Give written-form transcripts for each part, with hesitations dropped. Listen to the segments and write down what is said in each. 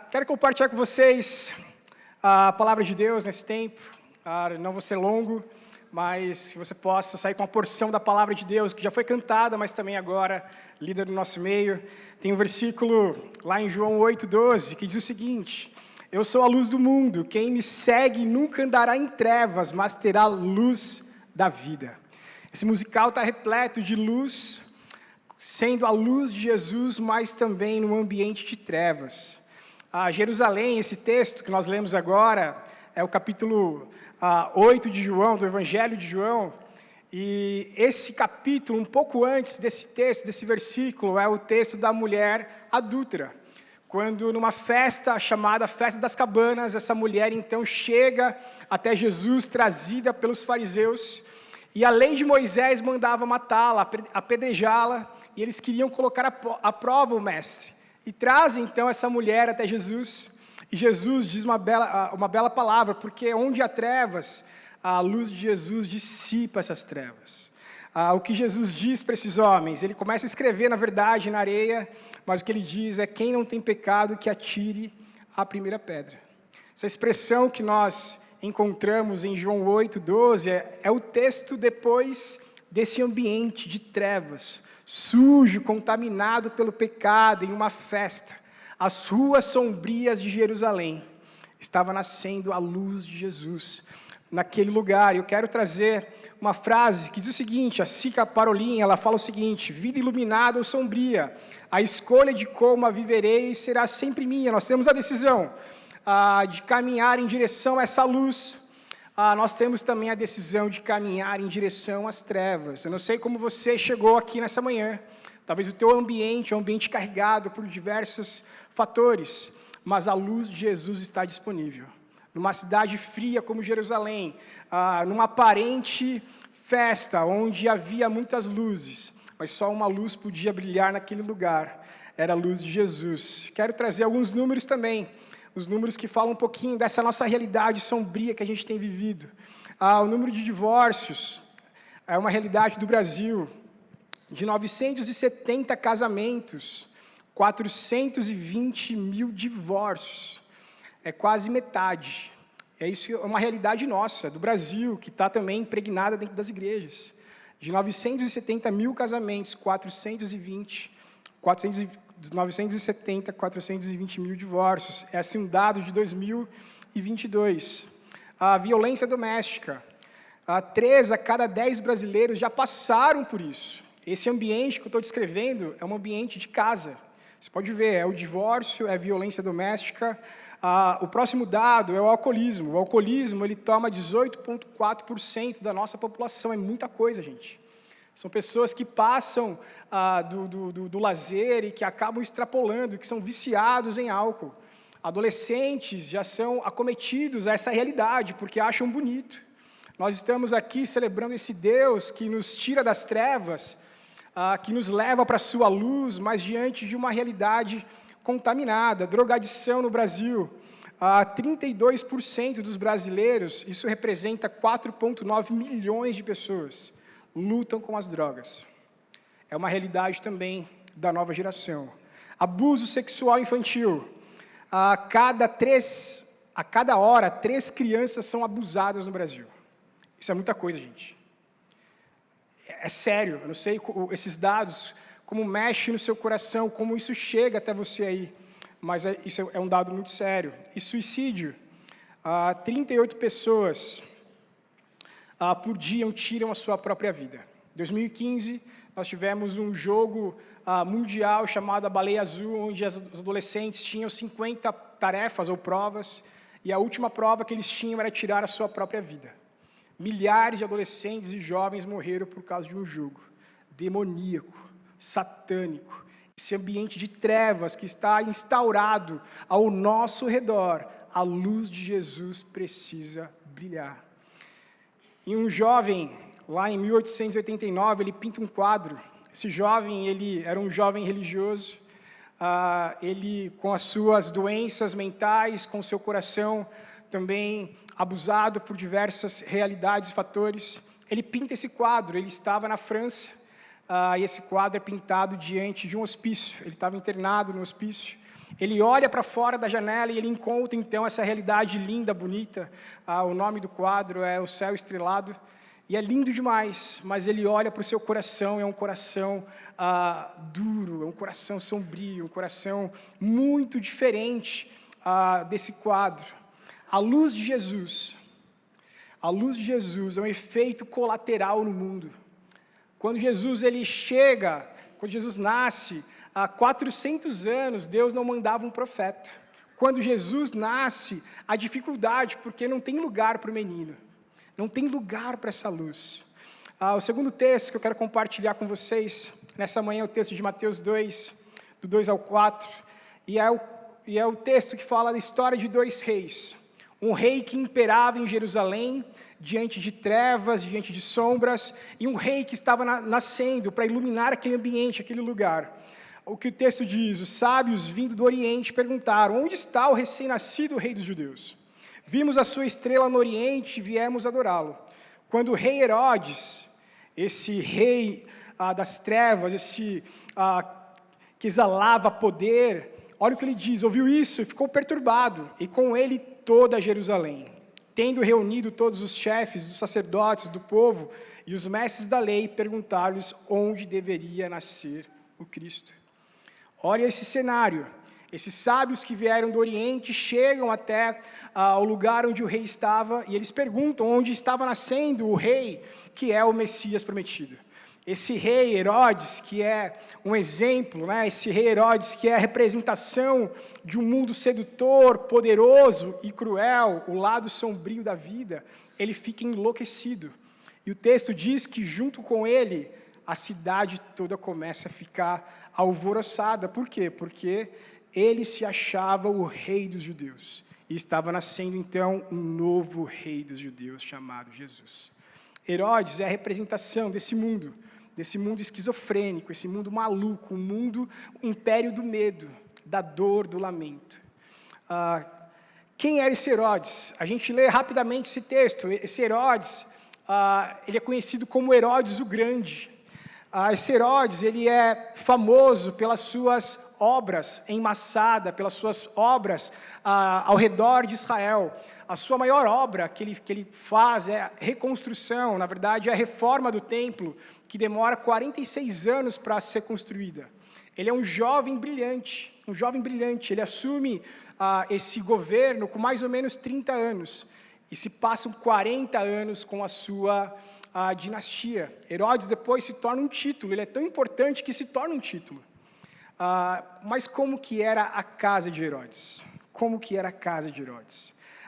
Quero compartilhar com vocês a palavra de Deus nesse tempo. Não vou ser longo, mas que você possa sair com uma porção da palavra de Deus, que já foi cantada, mas também agora lida no nosso meio. Tem um versículo lá em João 8:12, que diz o seguinte: eu sou a luz do mundo, quem me segue nunca andará em trevas, mas terá luz da vida. Esse musical está repleto de luz, sendo a luz de Jesus, mas também no ambiente de trevas. Jerusalém, esse texto que nós lemos agora, é o capítulo 8 de João, do Evangelho de João, e esse capítulo, um pouco antes desse texto, desse versículo, é o texto da mulher adúltera. Quando numa festa chamada Festa das Cabanas, essa mulher então chega até Jesus, trazida pelos fariseus, e a lei de Moisés mandava matá-la, apedrejá-la, e eles queriam colocar à prova o mestre. E trazem então essa mulher até Jesus, e Jesus diz uma bela palavra, porque onde há trevas, a luz de Jesus dissipa essas trevas. O que Jesus diz para esses homens, ele começa a escrever, na verdade, na areia, mas o que ele diz é: quem não tem pecado, que atire a primeira pedra. Essa expressão que nós encontramos em João 8:12 é o texto depois desse ambiente de trevas, sujo, contaminado pelo pecado, em uma festa. As ruas sombrias de Jerusalém estava nascendo a luz de Jesus naquele lugar. Eu quero trazer uma frase que diz o seguinte: a Sica Parolin, ela fala o seguinte: vida iluminada ou sombria, a escolha de como a viverei será sempre minha. Nós temos a decisão de caminhar em direção a essa luz. Nós temos também a decisão de caminhar em direção às trevas. Eu não sei como você chegou aqui nessa manhã. Talvez o teu ambiente é um ambiente carregado por diversos fatores, mas a luz de Jesus está disponível. Numa cidade fria como Jerusalém, numa aparente festa onde havia muitas luzes, mas só uma luz podia brilhar naquele lugar, era a luz de Jesus. Quero trazer alguns números também, os números que falam um pouquinho dessa nossa realidade sombria que a gente tem vivido. O número de divórcios é uma realidade do Brasil. De 970 casamentos, 420 mil divórcios. É quase metade. Isso é uma realidade nossa, do Brasil, que está também impregnada dentro das igrejas. De 970 mil casamentos, 420 mil divórcios. Esse é um dado de 2022. A violência doméstica. 3 a cada 10 brasileiros já passaram por isso. Esse ambiente que eu estou descrevendo é um ambiente de casa. Você pode ver, é o divórcio, é a violência doméstica. O próximo dado é o alcoolismo. O alcoolismo, ele toma 18,4% da nossa população. É muita coisa, gente. São pessoas que passam do lazer e que acabam extrapolando, que são viciados em álcool. Adolescentes já são acometidos a essa realidade, porque acham bonito. Nós estamos aqui celebrando esse Deus que nos tira das trevas, que nos leva para a sua luz, mas diante de uma realidade contaminada. Drogadição no Brasil, 32% dos brasileiros, isso representa 4,9 milhões de pessoas, lutam com as drogas. É uma realidade também da nova geração. Abuso sexual infantil, a cada hora, 3 crianças são abusadas no Brasil. Isso é muita coisa, gente. É sério, eu não sei esses dados, como mexe no seu coração, como isso chega até você aí, mas isso é um dado muito sério. E suicídio, 38 pessoas por dia tiram a sua própria vida. Em 2015, nós tivemos um jogo mundial chamado a Baleia Azul, onde os adolescentes tinham 50 tarefas ou provas, e a última prova que eles tinham era tirar a sua própria vida. Milhares de adolescentes e jovens morreram por causa de um jogo demoníaco, satânico. Esse ambiente de trevas que está instaurado ao nosso redor, a luz de Jesus precisa brilhar. E um jovem, lá em 1889, ele pinta um quadro. Esse jovem, ele era um jovem religioso, ele com as suas doenças mentais, com o seu coração também abusado por diversas realidades e fatores, ele pinta esse quadro. Ele estava na França, e esse quadro é pintado diante de um hospício. Ele estava internado no hospício, Ele olha para fora da janela e ele encontra então essa realidade linda, bonita. O nome do quadro é O Céu Estrelado. E é lindo demais, mas ele olha para o seu coração, é um coração duro, é um coração sombrio, um coração muito diferente desse quadro. A luz de Jesus é um efeito colateral no mundo. Quando Jesus nasce, há 400 anos, Deus não mandava um profeta. Quando Jesus nasce, há dificuldade, porque não tem lugar para o menino. Não tem lugar para essa luz. O segundo texto que eu quero compartilhar com vocês, nessa manhã, é o texto de Mateus 2, do 2 ao 4. E é o texto que fala da história de dois reis. Um rei que imperava em Jerusalém, diante de trevas, diante de sombras, e um rei que estava nascendo para iluminar aquele ambiente, aquele lugar. O que o texto diz: os sábios vindo do Oriente perguntaram: onde está o recém-nascido rei dos judeus? Vimos a sua estrela no Oriente e viemos adorá-lo. Quando o rei Herodes, esse rei das trevas, que exalava poder, olha o que ele diz: ouviu isso e ficou perturbado, e com ele toda Jerusalém. Tendo reunido todos os chefes dos sacerdotes do povo e os mestres da lei, perguntaram-lhes onde deveria nascer o Cristo. Olha esse cenário. Esses sábios que vieram do Oriente chegam até o lugar onde o rei estava e eles perguntam onde estava nascendo o rei que é o Messias prometido. Esse rei Herodes, que é um exemplo, esse rei Herodes que é a representação de um mundo sedutor, poderoso e cruel, o lado sombrio da vida, ele fica enlouquecido. E o texto diz que junto com ele, a cidade toda começa a ficar alvoroçada. Por quê? Porque ele se achava o rei dos judeus. E estava nascendo, então, um novo rei dos judeus, chamado Jesus. Herodes é a representação desse mundo esquizofrênico, esse mundo maluco, o império do medo, da dor, do lamento. Quem era esse Herodes? A gente lê rapidamente esse texto. Esse Herodes, ele é conhecido como Herodes o Grande. Esse Herodes, ele é famoso pelas suas obras em Massada, pelas suas obras ao redor de Israel. A sua maior obra que ele faz é a reconstrução, na verdade, é a reforma do templo, que demora 46 anos para ser construída. Ele é um jovem brilhante, ele assume esse governo com mais ou menos 30 anos, e se passam 40 anos com a sua dinastia. Herodes depois se torna um título, ele é tão importante que se torna um título. Mas como que era a casa de Herodes?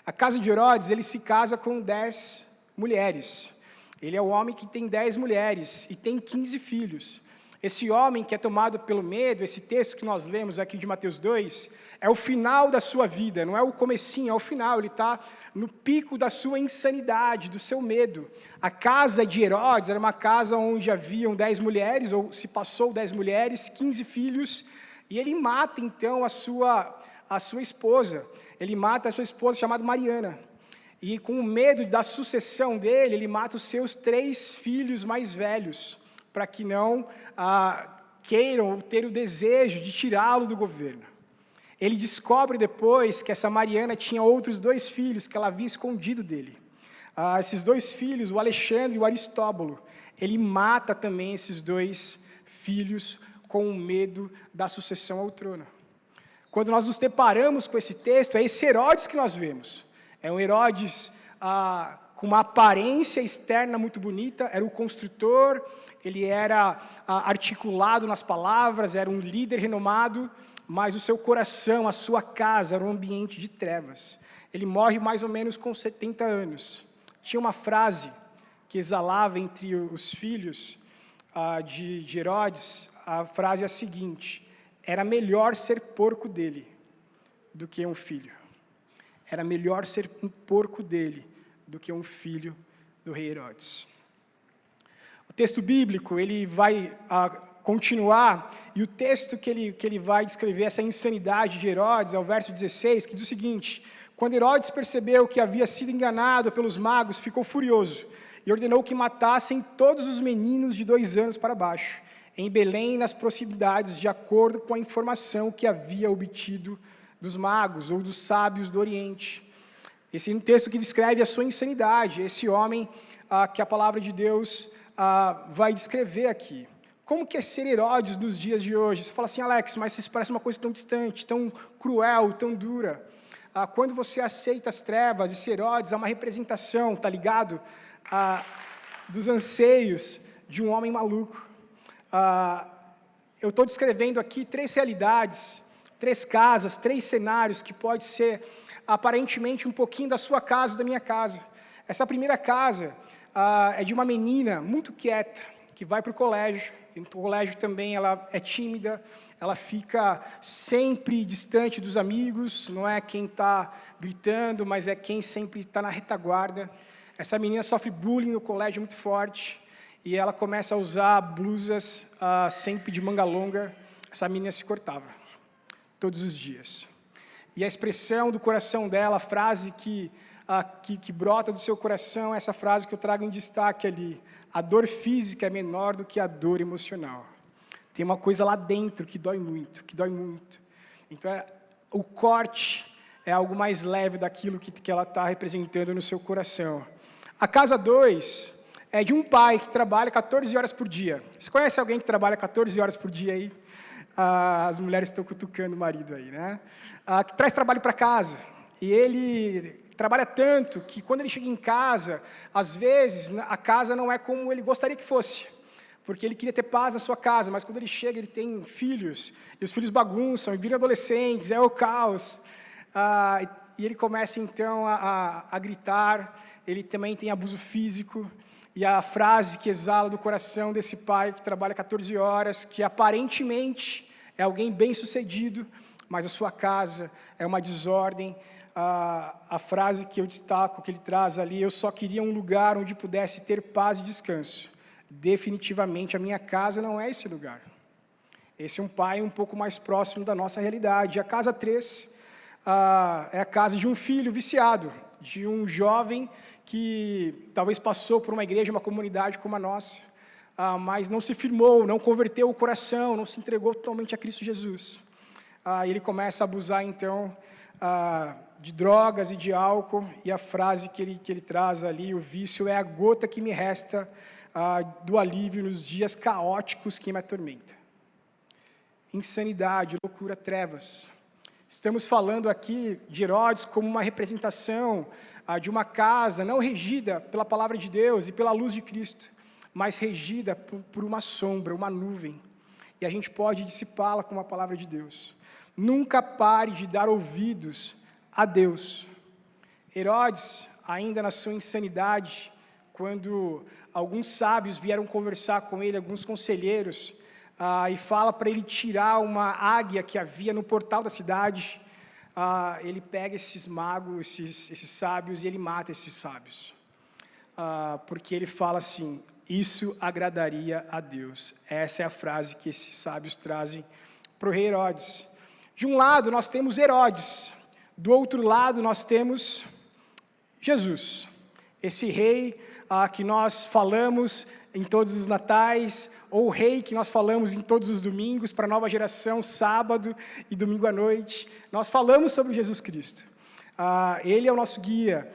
A casa de Herodes, ele se casa com 10 mulheres. Ele é o homem que tem 10 mulheres e tem 15 filhos. Esse homem que é tomado pelo medo, esse texto que nós lemos aqui de Mateus 2, é o final da sua vida, não é o comecinho, é o final. Ele está no pico da sua insanidade, do seu medo. A casa de Herodes era uma casa onde haviam 10 mulheres, ou se passou 10 mulheres, 15 filhos, e ele mata então a sua esposa. Ele mata a sua esposa chamada Mariana. E com o medo da sucessão dele, ele mata os seus 3 filhos mais velhos, para que não queiram ter o desejo de tirá-lo do governo. Ele descobre depois que essa Mariana tinha outros 2 filhos que ela havia escondido dele. Esses 2 filhos, o Alexandre e o Aristóbulo, ele mata também esses 2 filhos com o medo da sucessão ao trono. Quando nós nos deparamos com esse texto, é esse Herodes que nós vemos. É um Herodes com uma aparência externa muito bonita, era o construtor, ele era articulado nas palavras, era um líder renomado, mas o seu coração, a sua casa, era um ambiente de trevas. Ele morre mais ou menos com 70 anos. Tinha uma frase que exalava entre os filhos de Herodes, a frase é a seguinte: era melhor ser porco dele do que um filho. Era melhor ser um porco dele do que um filho do rei Herodes. O texto bíblico, ele vai continuar, e o texto que ele vai descrever essa insanidade de Herodes, é o verso 16, que diz o seguinte: quando Herodes percebeu que havia sido enganado pelos magos, ficou furioso, e ordenou que matassem todos os meninos de 2 anos para baixo, em Belém e nas proximidades, de acordo com a informação que havia obtido dos magos ou dos sábios do Oriente. Esse é um texto que descreve a sua insanidade, esse homem que a palavra de Deus vai descrever aqui. Como que é ser Herodes nos dias de hoje? Você fala assim, Alex, mas isso parece uma coisa tão distante, tão cruel, tão dura. Quando você aceita as trevas, esse Herodes é uma representação, tá ligado? Dos anseios de um homem maluco. Eu estou descrevendo aqui 3 realidades, 3 casas, 3 cenários que pode ser aparentemente um pouquinho da sua casa ou da minha casa. Essa primeira casa é de uma menina muito quieta, que vai para o colégio. No colégio também ela é tímida, ela fica sempre distante dos amigos, não é quem está gritando, mas é quem sempre está na retaguarda. Essa menina sofre bullying no colégio muito forte, e ela começa a usar blusas sempre de manga longa. Essa menina se cortava, todos os dias. E a expressão do coração dela, a frase que brota do seu coração, é essa frase que eu trago em destaque ali: a dor física é menor do que a dor emocional. Tem uma coisa lá dentro que dói muito, Então, o corte é algo mais leve daquilo que ela está representando no seu coração. A casa 2 é de um pai que trabalha 14 horas por dia. Você conhece alguém que trabalha 14 horas por dia aí? As mulheres estão cutucando o marido aí, né? Que traz trabalho para casa. E ele trabalha tanto que quando ele chega em casa, às vezes a casa não é como ele gostaria que fosse, porque ele queria ter paz na sua casa, mas quando ele chega, ele tem filhos, e os filhos bagunçam, e viram adolescentes, é o caos. E ele começa então a gritar, ele também tem abuso físico, e a frase que exala do coração desse pai que trabalha 14 horas, que aparentemente é alguém bem-sucedido, mas a sua casa é uma desordem. A frase que eu destaco, que ele traz ali: eu só queria um lugar onde pudesse ter paz e descanso. Definitivamente a minha casa não é esse lugar. Esse é um pai um pouco mais próximo da nossa realidade. A casa 3 é a casa de um filho viciado, de um jovem que talvez passou por uma igreja, uma comunidade como a nossa, mas não se firmou, não converteu o coração, não se entregou totalmente a Cristo Jesus. Ele começa a abusar então de drogas e de álcool, e a frase que ele traz ali: o vício é a gota que me resta do alívio nos dias caóticos que me atormenta. Insanidade, loucura, trevas. Estamos falando aqui de Herodes como uma representação de uma casa não regida pela palavra de Deus e pela luz de Cristo, mas regida por uma sombra, uma nuvem, e a gente pode dissipá-la com a palavra de Deus. Nunca pare de dar ouvidos a Deus. Herodes, ainda na sua insanidade, quando alguns sábios vieram conversar com ele, alguns conselheiros, e fala para ele tirar uma águia que havia no portal da cidade, ele pega esses magos, esses sábios, e ele mata esses sábios. Porque ele fala assim: isso agradaria a Deus. Essa é a frase que esses sábios trazem para o rei Herodes. De um lado nós temos Herodes, do outro lado nós temos Jesus, esse rei que nós falamos em todos os natais, ou o rei que nós falamos em todos os domingos, para a nova geração, sábado e domingo à noite. Nós falamos sobre Jesus Cristo. Ele é o nosso guia.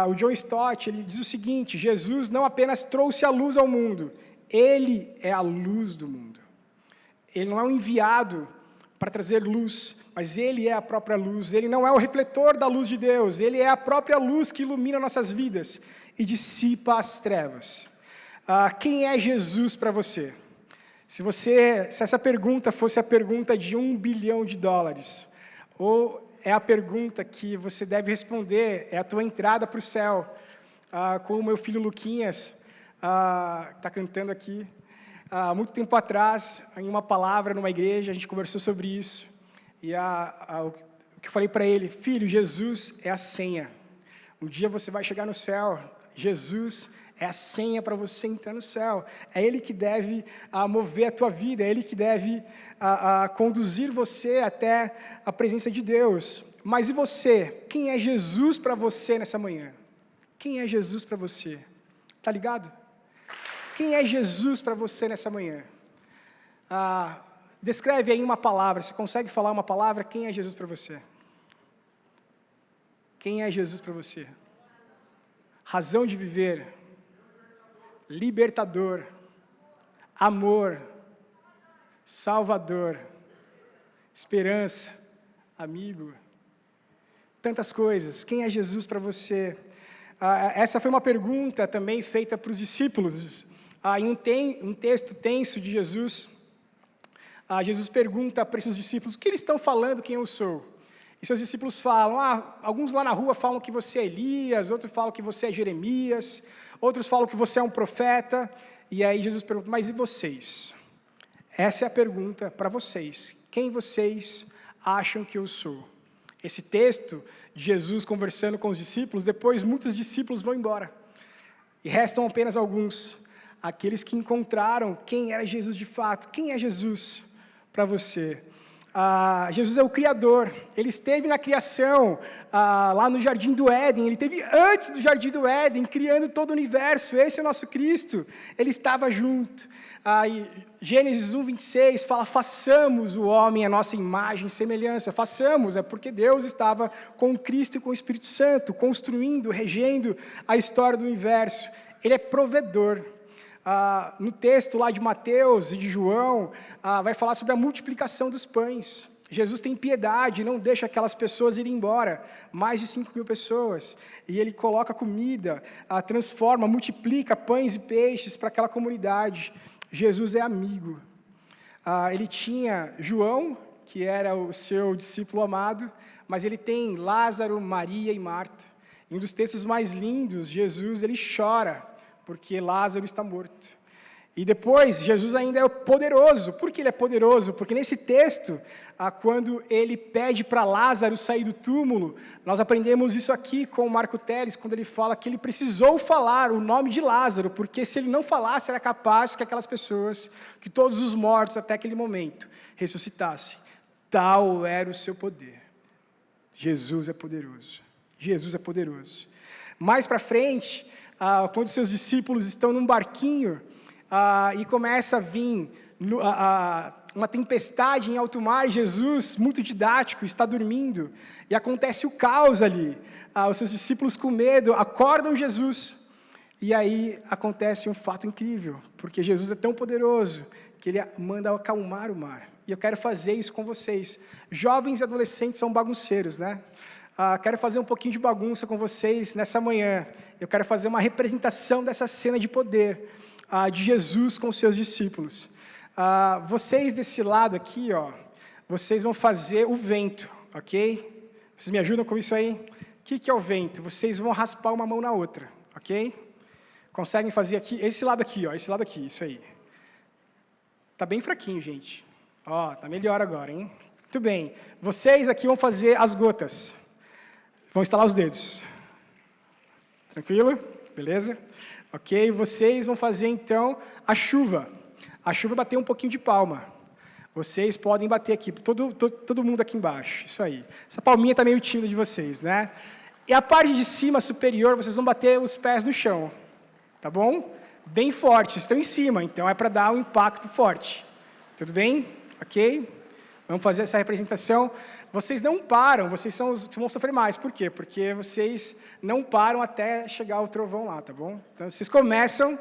O John Stott, ele diz o seguinte: Jesus não apenas trouxe a luz ao mundo, Ele é a luz do mundo. Ele não é um enviado para trazer luz, mas Ele é a própria luz. Ele não é o refletor da luz de Deus, Ele é a própria luz que ilumina nossas vidas e dissipa as trevas. Quem é Jesus para você? Se essa pergunta fosse a pergunta de $1 bilhão, ou é a pergunta que você deve responder, é a tua entrada para o céu, como o meu filho Luquinhas está cantando aqui. Há muito tempo atrás, em uma palavra numa igreja, a gente conversou sobre isso, e o que eu falei para ele: filho, Jesus é a senha. Um dia você vai chegar no céu, Jesus é a senha para você entrar no céu. É Ele que deve mover a tua vida, é Ele que deve conduzir você até a presença de Deus. Mas e você? Quem é Jesus para você nessa manhã? Quem é Jesus para você? Está ligado? Quem é Jesus para você nessa manhã? descreve aí em uma palavra. Você consegue falar uma palavra? Quem é Jesus para você? Quem é Jesus para você? Razão de viver, libertador, amor, salvador, esperança, amigo, tantas coisas. Quem é Jesus para você? Essa foi uma pergunta também feita para os discípulos. Em um texto tenso de Jesus, Jesus pergunta para esses discípulos: o que eles estão falando quem eu sou? E seus discípulos falam, alguns lá na rua falam que você é Elias, outros falam que você é Jeremias, outros falam que você é um profeta. E aí Jesus pergunta, mas e vocês? Essa é a pergunta para vocês. Quem vocês acham que eu sou? Esse texto de Jesus conversando com os discípulos, depois muitos discípulos vão embora. E restam apenas alguns, aqueles que encontraram quem era Jesus de fato. Quem é Jesus para você? Jesus é o Criador. Ele esteve na criação, lá no Jardim do Éden. Ele esteve antes do Jardim do Éden, criando todo o universo. Esse é o nosso Cristo. Ele estava junto. Gênesis 1:26 fala, façamos o homem à nossa imagem e semelhança. Façamos, é porque Deus estava com Cristo e com o Espírito Santo, construindo, regendo a história do universo. Ele é provedor. No texto lá de Mateus e de João, vai falar sobre a multiplicação dos pães. Jesus tem piedade, não deixa aquelas pessoas irem embora, mais de 5.000 pessoas, e ele coloca comida, transforma, multiplica pães e peixes para aquela comunidade. Jesus é amigo. Ele tinha João, que era o seu discípulo amado, mas ele tem Lázaro, Maria e Marta. Em um dos textos mais lindos, Jesus ele chora, porque Lázaro está morto. E depois, Jesus ainda é poderoso. Por que ele é poderoso? Porque nesse texto, quando ele pede para Lázaro sair do túmulo, nós aprendemos isso aqui com o Marco Teles, quando ele fala que ele precisou falar o nome de Lázaro, porque se ele não falasse, era capaz que aquelas pessoas, que todos os mortos até aquele momento, ressuscitassem. Tal era o seu poder. Jesus é poderoso. Jesus é poderoso. Mais para frente, quando seus discípulos estão num barquinho e começa a vir uma tempestade em alto mar, e Jesus, muito didático, está dormindo, e acontece o caos ali. Os seus discípulos com medo acordam Jesus, e aí acontece um fato incrível, porque Jesus é tão poderoso que ele manda acalmar o mar. E eu quero fazer isso com vocês. Jovens e adolescentes são bagunceiros, né? Quero fazer um pouquinho de bagunça com vocês nessa manhã. Eu quero fazer uma representação dessa cena de poder de Jesus com os seus discípulos. Vocês desse lado aqui, vocês vão fazer o vento, ok? Vocês me ajudam com isso aí? O que é o vento? Vocês vão raspar uma mão na outra, ok? Conseguem fazer aqui? Esse lado aqui, esse lado aqui, isso aí. Tá bem fraquinho, gente. Tá melhor agora, hein? Muito bem. Vocês aqui vão fazer as gotas. Vão estalar os dedos. Tranquilo? Beleza? Ok, vocês vão fazer então a chuva. A chuva bater um pouquinho de palma. Vocês podem bater aqui, todo mundo aqui embaixo. Isso aí. Essa palminha está meio tímida de vocês, né? E a parte de cima, superior, vocês vão bater os pés no chão. Tá bom? Bem forte. Estão em cima, então é para dar um impacto forte. Tudo bem? Ok? Vamos fazer essa representação. Vocês não param, vocês vão sofrer mais. Por quê? Porque vocês não param até chegar o trovão lá, tá bom? Então, vocês começam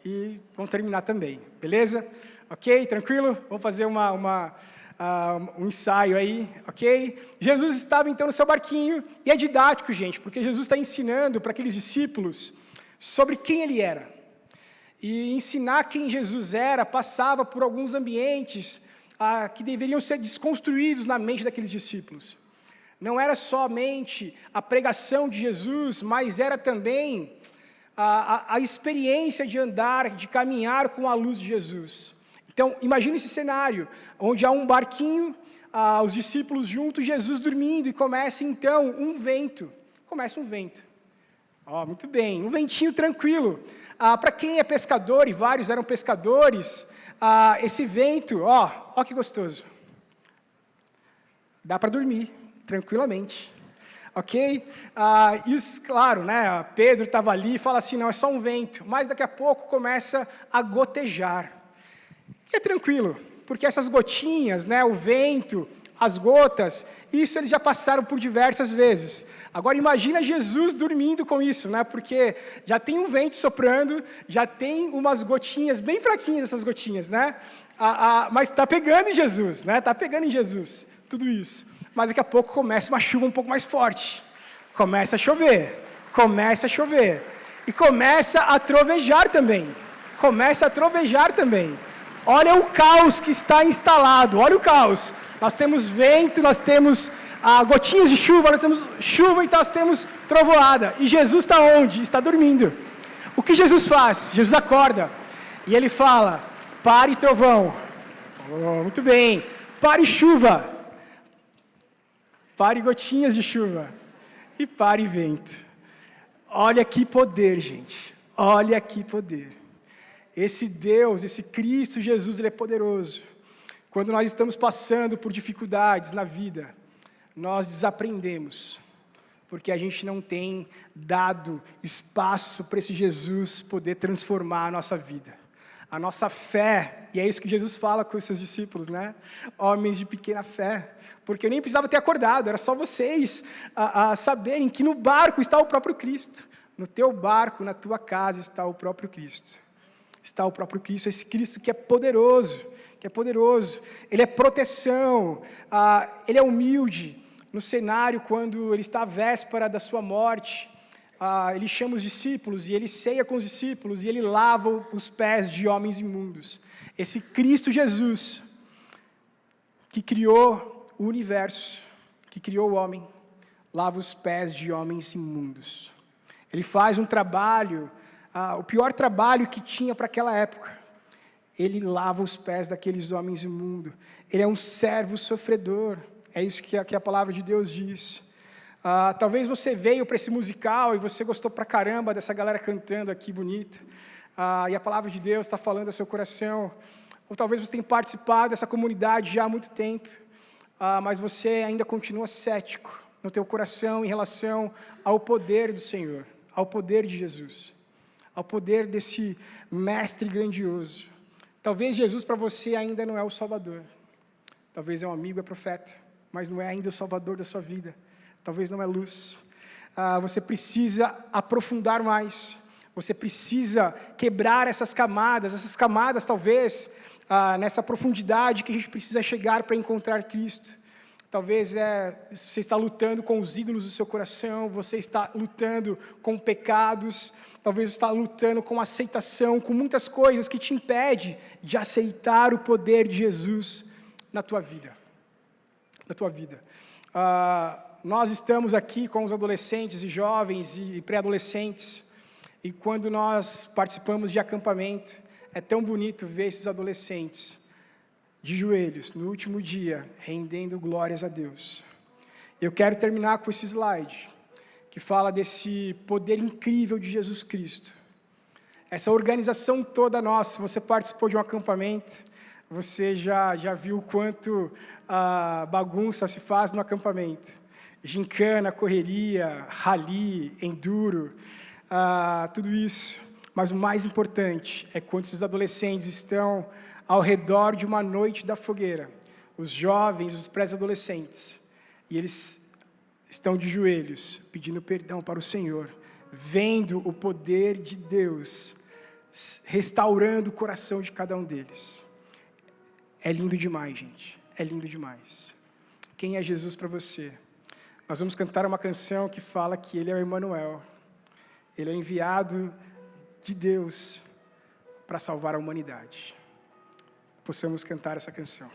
e vão terminar também, beleza? Ok? Tranquilo? Vamos fazer um ensaio aí, ok? Jesus estava, então, no seu barquinho, e é didático, gente, porque Jesus está ensinando para aqueles discípulos sobre quem ele era. E ensinar quem Jesus era passava por alguns ambientes que deveriam ser desconstruídos na mente daqueles discípulos. Não era somente a pregação de Jesus, mas era também a experiência de andar, de caminhar com a luz de Jesus. Então, imagine esse cenário, onde há um barquinho, os discípulos juntos, Jesus dormindo, e começa então um vento. Começa um vento. Muito bem, um ventinho tranquilo. Para quem é pescador, e vários eram pescadores, esse vento, que gostoso. Dá para dormir, tranquilamente. Ok? Claro, né, Pedro estava ali e fala assim, não, é só um vento. Mas daqui a pouco começa a gotejar. E é tranquilo, porque essas gotinhas, né, o vento, as gotas, isso eles já passaram por diversas vezes. Agora imagina Jesus dormindo com isso, né? Porque já tem um vento soprando, já tem umas gotinhas, bem fraquinhas essas gotinhas, né? Mas está pegando em Jesus, né? Está pegando em Jesus, tudo isso. Mas daqui a pouco começa uma chuva um pouco mais forte. Começa a chover. E começa a trovejar também. Olha o caos que está instalado, olha o caos. Nós temos vento, nós temos gotinhas de chuva, nós temos chuva e nós temos trovoada. E Jesus está onde? Está dormindo. O que Jesus faz? Jesus acorda e ele fala: pare trovão. Oh, muito bem. Pare chuva. Pare gotinhas de chuva. E pare vento. Olha que poder, gente. Olha que poder. Esse Deus, esse Cristo Jesus, Ele é poderoso. Quando nós estamos passando por dificuldades na vida, nós desaprendemos, porque a gente não tem dado espaço para esse Jesus poder transformar a nossa vida. A nossa fé, e é isso que Jesus fala com os seus discípulos, né? Homens de pequena fé, porque eu nem precisava ter acordado, era só vocês saberem que no barco está o próprio Cristo. No teu barco, na tua casa está o próprio Cristo. Está o próprio Cristo, esse Cristo que é poderoso, Ele é proteção, Ele é humilde. No cenário, quando Ele está à véspera da sua morte, Ele chama os discípulos e Ele ceia com os discípulos e Ele lava os pés de homens imundos. Esse Cristo Jesus, que criou o universo, que criou o homem, lava os pés de homens imundos. Ele faz um trabalho, o pior trabalho que tinha para aquela época. Ele lava os pés daqueles homens imundos. Ele é um servo sofredor. É isso que a palavra de Deus diz. Talvez você veio para esse musical e você gostou pra caramba dessa galera cantando aqui bonita. E a palavra de Deus está falando ao seu coração. Ou talvez você tenha participado dessa comunidade já há muito tempo. Mas você ainda continua cético no teu coração em relação ao poder do Senhor, ao poder de Jesus, ao poder desse mestre grandioso. Talvez Jesus para você ainda não é o Salvador. Talvez é um amigo, é profeta, mas não é ainda o Salvador da sua vida. Talvez não é luz. Você precisa aprofundar mais. Você precisa quebrar essas camadas talvez, nessa profundidade que a gente precisa chegar para encontrar Cristo. Talvez você está lutando com os ídolos do seu coração, você está lutando com pecados, talvez você está lutando com aceitação, com muitas coisas que te impedem de aceitar o poder de Jesus na tua vida. Nós estamos aqui com os adolescentes e jovens e pré-adolescentes, e quando nós participamos de acampamento, é tão bonito ver esses adolescentes de joelhos, no último dia, rendendo glórias a Deus. Eu quero terminar com esse slide, que fala desse poder incrível de Jesus Cristo. Essa organização toda nossa, se você participou de um acampamento, você já viu o quanto bagunça se faz no acampamento. Gincana, correria, rally, enduro, tudo isso. Mas o mais importante é quando esses adolescentes estão ao redor de uma noite da fogueira, os jovens, os pré-adolescentes, e eles estão de joelhos, pedindo perdão para o Senhor, vendo o poder de Deus, restaurando o coração de cada um deles. É lindo demais, gente, é lindo demais. Quem é Jesus para você? Nós vamos cantar uma canção que fala que Ele é o Emmanuel, Ele é o enviado de Deus para salvar a humanidade. Possamos cantar essa canção.